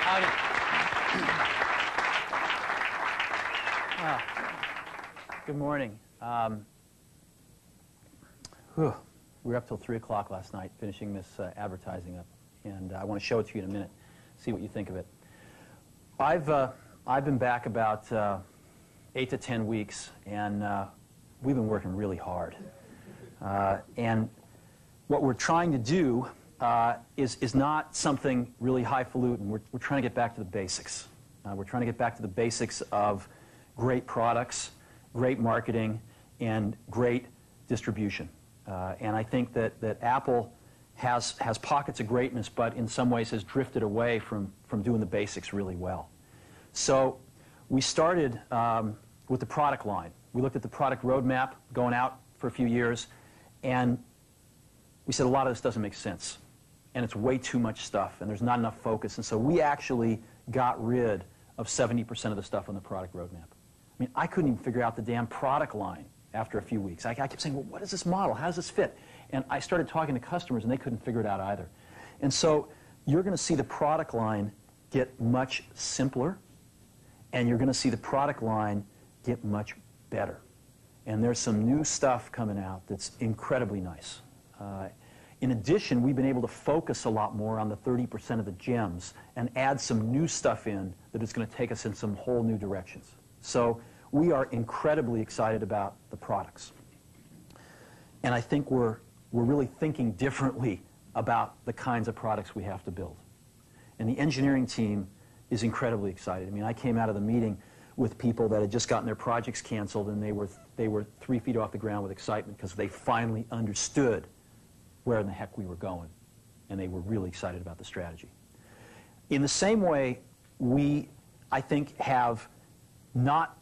Howdy. Good morning. We were up till 3 o'clock last night finishing this advertising up, and I want to show it to you in a minute, see what you think of it. I've been back about 8 to 10 weeks, and we've been working really hard. And what we're trying to do is not something really highfalutin. We're trying to get back to the basics. We're trying to get back to the basics of great products, great marketing, and great distribution. And I think that Apple has pockets of greatness, but in some ways has drifted away from doing the basics really well. So we started with the product line. We looked at the product roadmap going out for a few years, and we said a lot of this doesn't make sense, and it's way too much stuff, and there's not enough focus. And so we actually got rid of 70% of the stuff on the product roadmap. I mean, I couldn't even figure out the damn product line after a few weeks. I kept saying, well, what is this model? How does this fit? And I started talking to customers, and they couldn't figure it out either. And so you're going to see the product line get much simpler, and you're going to see the product line get much better. And there's some new stuff coming out that's incredibly nice. In addition, we've been able to focus a lot more on the 30% of the gems and add some new stuff in that is going to take us in some whole new directions. So we are incredibly excited about the products. And I think we're really thinking differently about the kinds of products we have to build. And the engineering team is incredibly excited. I mean, I came out of the meeting with people that had just gotten their projects canceled, and they were 3 feet off the ground with excitement because they finally understood where in the heck we were going, and they were really excited about the strategy. In the same way, we, I think, have not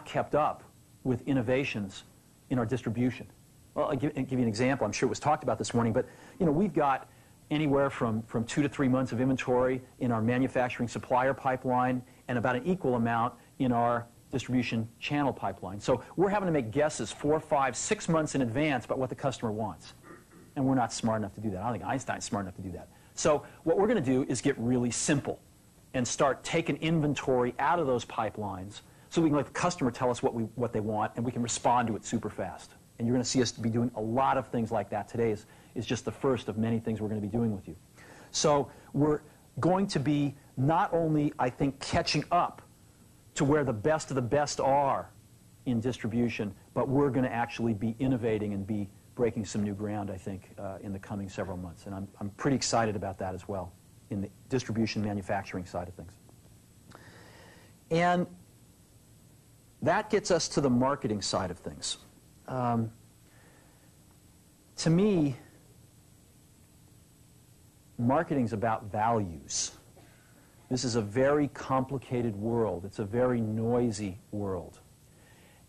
kept up with innovations in our distribution. Well, I'll give you an example. I'm sure it was talked about this morning, but you know, we've got anywhere from 2 to 3 months of inventory in our manufacturing supplier pipeline and about an equal amount in our distribution channel pipeline. So we're having to make guesses 4, 5, 6 months in advance about what the customer wants. And we're not smart enough to do that. I don't think Einstein's smart enough to do that. So what we're going to do is get really simple and start taking inventory out of those pipelines so we can let the customer tell us what they want, and we can respond to it super fast. And you're going to see us be doing a lot of things like that. Today is just the first of many things we're going to be doing with you. So we're going to be not only, I think, catching up to where the best of the best are in distribution, but we're going to actually be innovating and be breaking some new ground, I think, in the coming several months. And I'm pretty excited about that as well in the distribution manufacturing side of things. And that gets us to the marketing side of things. To me, marketing's about values. This is a very complicated world. It's a very noisy world.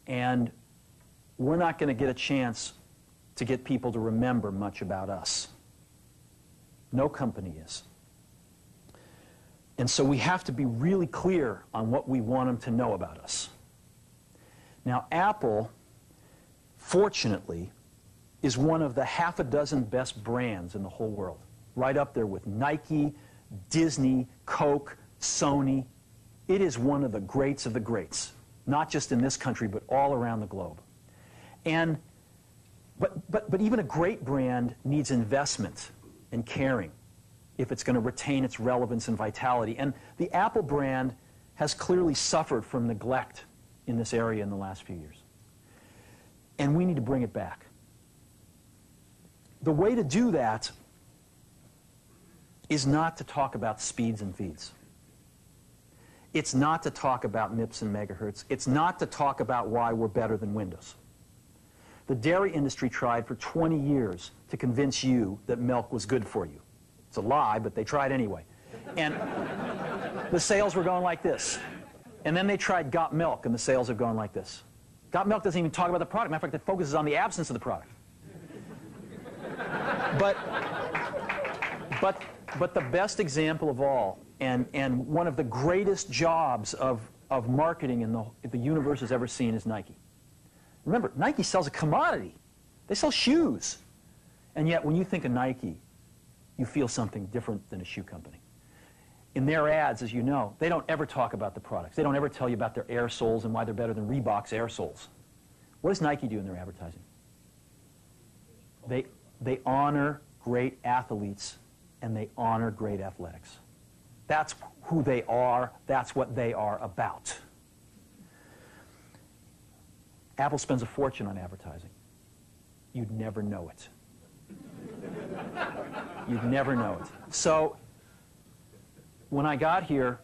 And we're not going to get a chance to get people to remember much about us. No company is. And so we have to be really clear on what we want them to know about us. Now, Apple, fortunately, is one of the half a dozen best brands in the whole world. Right up there with Nike, Disney, Coke, Sony. It is one of the greats of the greats, not just in this country, but all around the globe. And, but even a great brand needs investment and caring if it's going to retain its relevance and vitality. And the Apple brand has clearly suffered from neglect in this area in the last few years. And we need to bring it back. The way to do that is not to talk about speeds and feeds. It's not to talk about MIPS and megahertz. It's not to talk about why we're better than Windows. The dairy industry tried for 20 years to convince you that milk was good for you. It's a lie, but they tried anyway. And the sales were going like this. And then they tried Got Milk, and the sales have gone like this. Got Milk doesn't even talk about the product. Matter of fact, it focuses on the absence of the product. But the best example of all, and one of the greatest jobs of marketing the universe has ever seen, is Nike. Remember, Nike sells a commodity. They sell shoes. And yet, when you think of Nike, you feel something different than a shoe company. In their ads, as you know, they don't ever talk about the products. They don't ever tell you about their air soles and why they're better than Reebok's air soles. What does Nike do in their advertising? They honor great athletes and they honor great athletics. That's who they are. That's what they are about. Apple spends a fortune on advertising. You'd never know it. You'd never know it. So when I got here,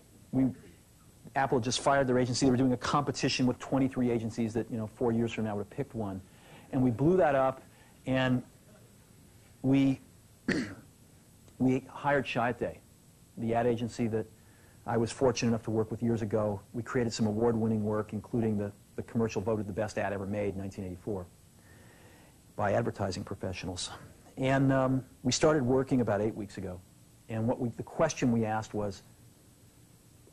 Apple just fired their agency. They were doing a competition with 23 agencies that, 4 years from now would have picked one. And we blew that up, and we hired Chiat, the ad agency that I was fortunate enough to work with years ago. We created some award-winning work, including the commercial voted the best ad ever made in 1984 by advertising professionals. And we started working about 8 weeks ago. And the question we asked was,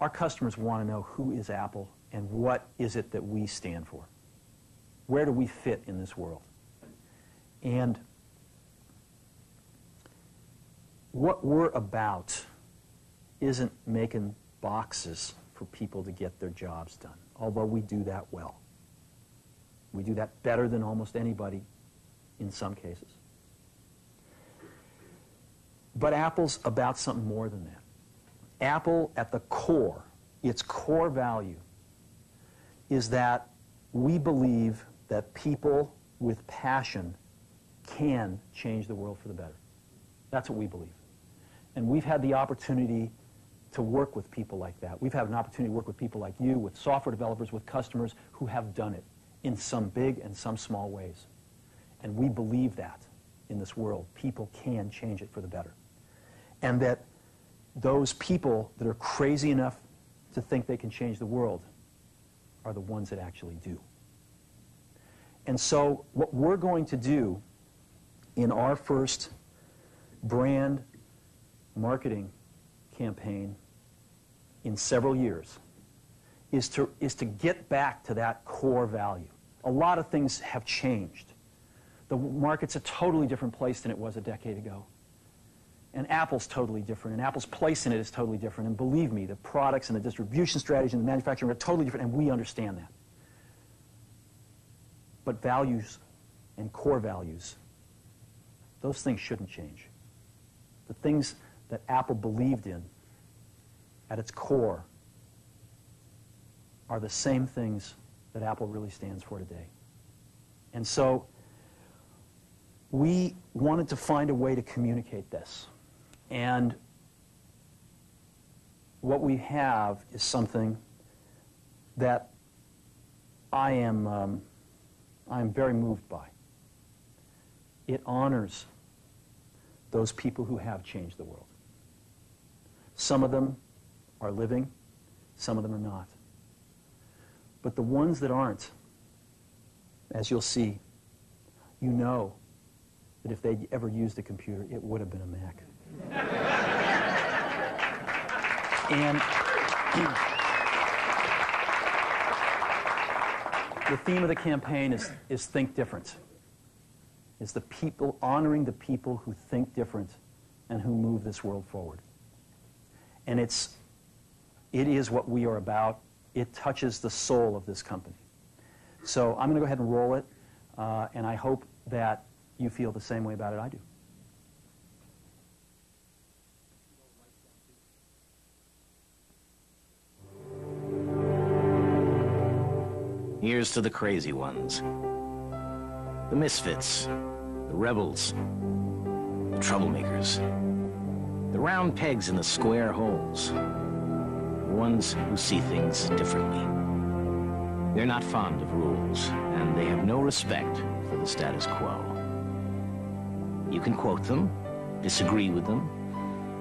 our customers want to know who is Apple and what is it that we stand for? Where do we fit in this world? And what we're about isn't making boxes for people to get their jobs done, although we do that well. We do that better than almost anybody in some cases. But Apple's about something more than that. Apple, at the core, its core value, is that we believe that people with passion can change the world for the better. That's what we believe. And we've had the opportunity to work with people like that. We've had an opportunity to work with people like you, with software developers, with customers who have done it in some big and some small ways. And we believe that in this world. People can change it for the better. And that those people that are crazy enough to think they can change the world are the ones that actually do. And so what we're going to do in our first brand marketing campaign in several years is to get back to that core value. A lot of things have changed. The market's a totally different place than it was a decade ago. And Apple's totally different, and Apple's place in it is totally different. And believe me, the products and the distribution strategy and the manufacturing are totally different, and we understand that. But values and core values, those things shouldn't change. The things that Apple believed in at its core are the same things that Apple really stands for today. And so we wanted to find a way to communicate this. And what we have is something that I am very moved by. It honors those people who have changed the world. Some of them are living, some of them are not. But the ones that aren't, as you'll see, you know that if they'd ever used a computer, it would have been a Mac. And the theme of the campaign is Think Different. It's the people, honoring the people who think different and who move this world forward. And it is what we are about. It touches the soul of this company. So I'm going to go ahead and roll it, and I hope that you feel the same way about it I do. Here's to the crazy ones, the misfits, the rebels, the troublemakers, the round pegs in the square holes, the ones who see things differently. They're not fond of rules, and they have no respect for the status quo. You can quote them, disagree with them,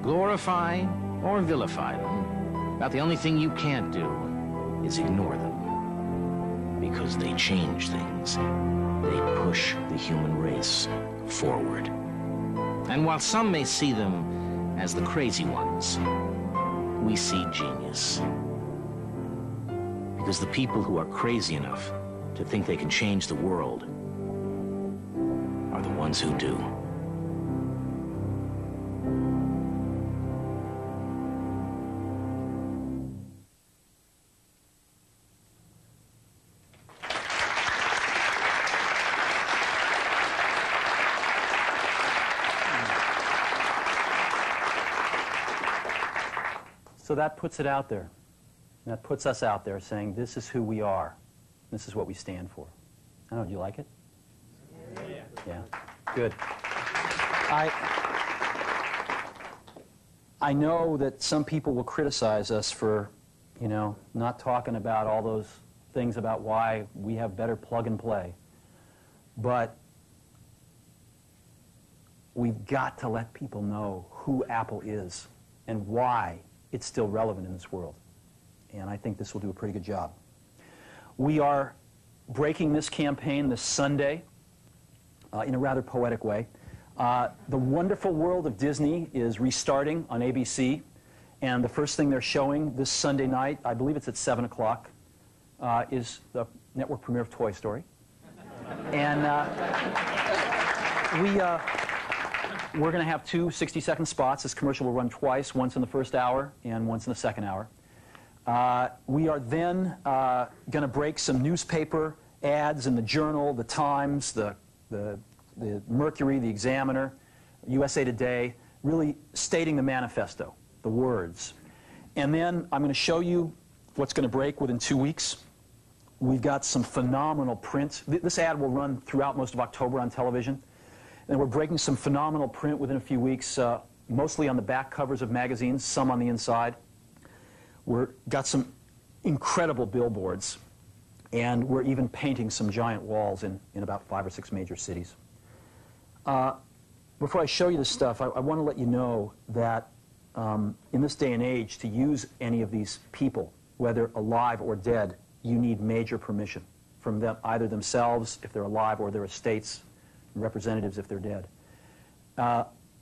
glorify or vilify them, but the only thing you can't do is ignore them. Because they change things. They push the human race forward. And while some may see them as the crazy ones, we see genius. Because the people who are crazy enough to think they can change the world are the ones who do. So that puts it out there. That puts us out there saying, this is who we are. This is what we stand for. I don't know, do you like it? Yeah. Yeah. Good. I know that some people will criticize us for, not talking about all those things about why we have better plug and play. But we've got to let people know who Apple is and why it's still relevant in this world. And I think this will do a pretty good job. We are breaking this campaign this Sunday in a rather poetic way. The Wonderful World of Disney is restarting on ABC, and the first thing they're showing this Sunday night, I believe it's at 7 o'clock, is the network premiere of Toy Story. And we're going to have two 60-second spots. This commercial will run twice, once in the first hour and once in the second hour. We are then going to break some newspaper ads in the Journal, the Times, the Mercury, the Examiner, USA Today, really stating the manifesto, the words. And then I'm going to show you what's going to break within 2 weeks. We've got some phenomenal print. This ad will run throughout most of October on television. And we're breaking some phenomenal print within a few weeks, mostly on the back covers of magazines, some on the inside. We've got some incredible billboards, and we're even painting some giant walls in about 5 or 6 major cities. Before I show you this stuff, I want to let you know that in this day and age, to use any of these people, whether alive or dead, you need major permission from them, either themselves, if they're alive, or their estates, representatives if they're dead.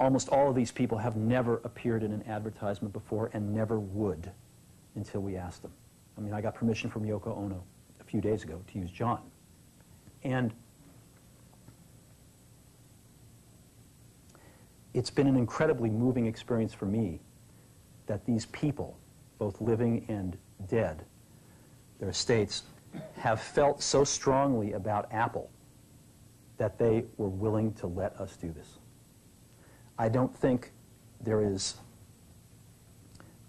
Almost all of these people have never appeared in an advertisement before and never would until we asked them. I mean, I got permission from Yoko Ono a few days ago to use John. And it's been an incredibly moving experience for me that these people, both living and dead, their estates, have felt so strongly about Apple that they were willing to let us do this. I don't think there is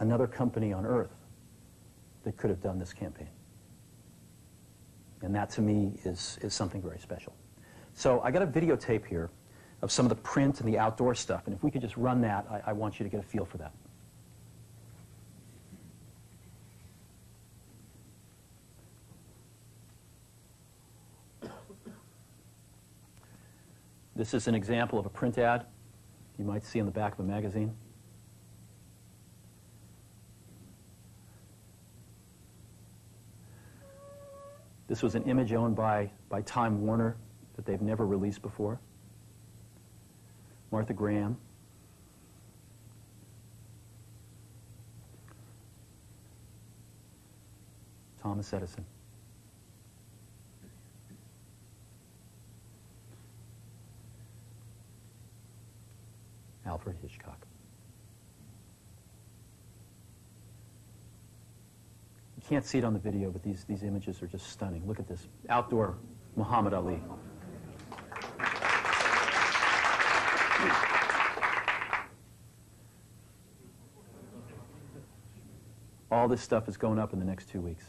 another company on earth that could have done this campaign. And that, to me, is something very special. So I got a videotape here of some of the print and the outdoor stuff. And if we could just run that, I want you to get a feel for that. This is an example of a print ad you might see on the back of a magazine. This was an image owned by Time Warner that they've never released before. Martha Graham. Thomas Edison. Alfred Hitchcock. You can't see it on the video, but these images are just stunning. Look at this. Outdoor Muhammad Ali. All this stuff is going up in the next 2 weeks.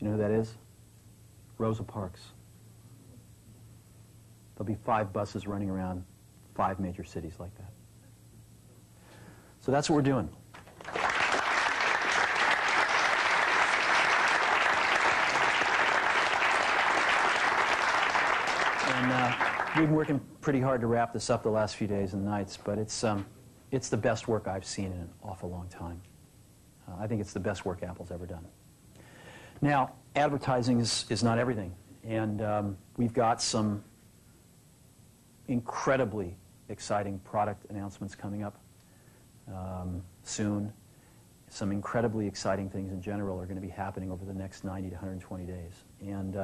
You know who that is? Rosa Parks. There'll be 5 buses running around 5 major cities like that. So that's what we're doing. And we've been working pretty hard to wrap this up the last few days and nights, but it's the best work I've seen in an awful long time. I think it's the best work Apple's ever done. Now, advertising is not everything, and we've got some incredibly exciting product announcements coming up soon. some incredibly exciting things in general are going to be happening over the next 90 to 120 days. And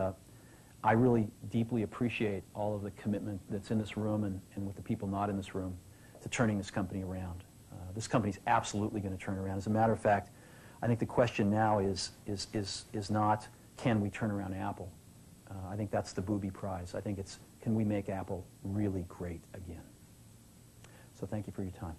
I really deeply appreciate all of the commitment that's in this room and with the people not in this room to turning this company around. This company's absolutely going to turn around. As a matter of fact, I think the question now is not, can we turn around Apple? I think that's the booby prize. I think it's, can we make Apple really great again? So thank you for your time.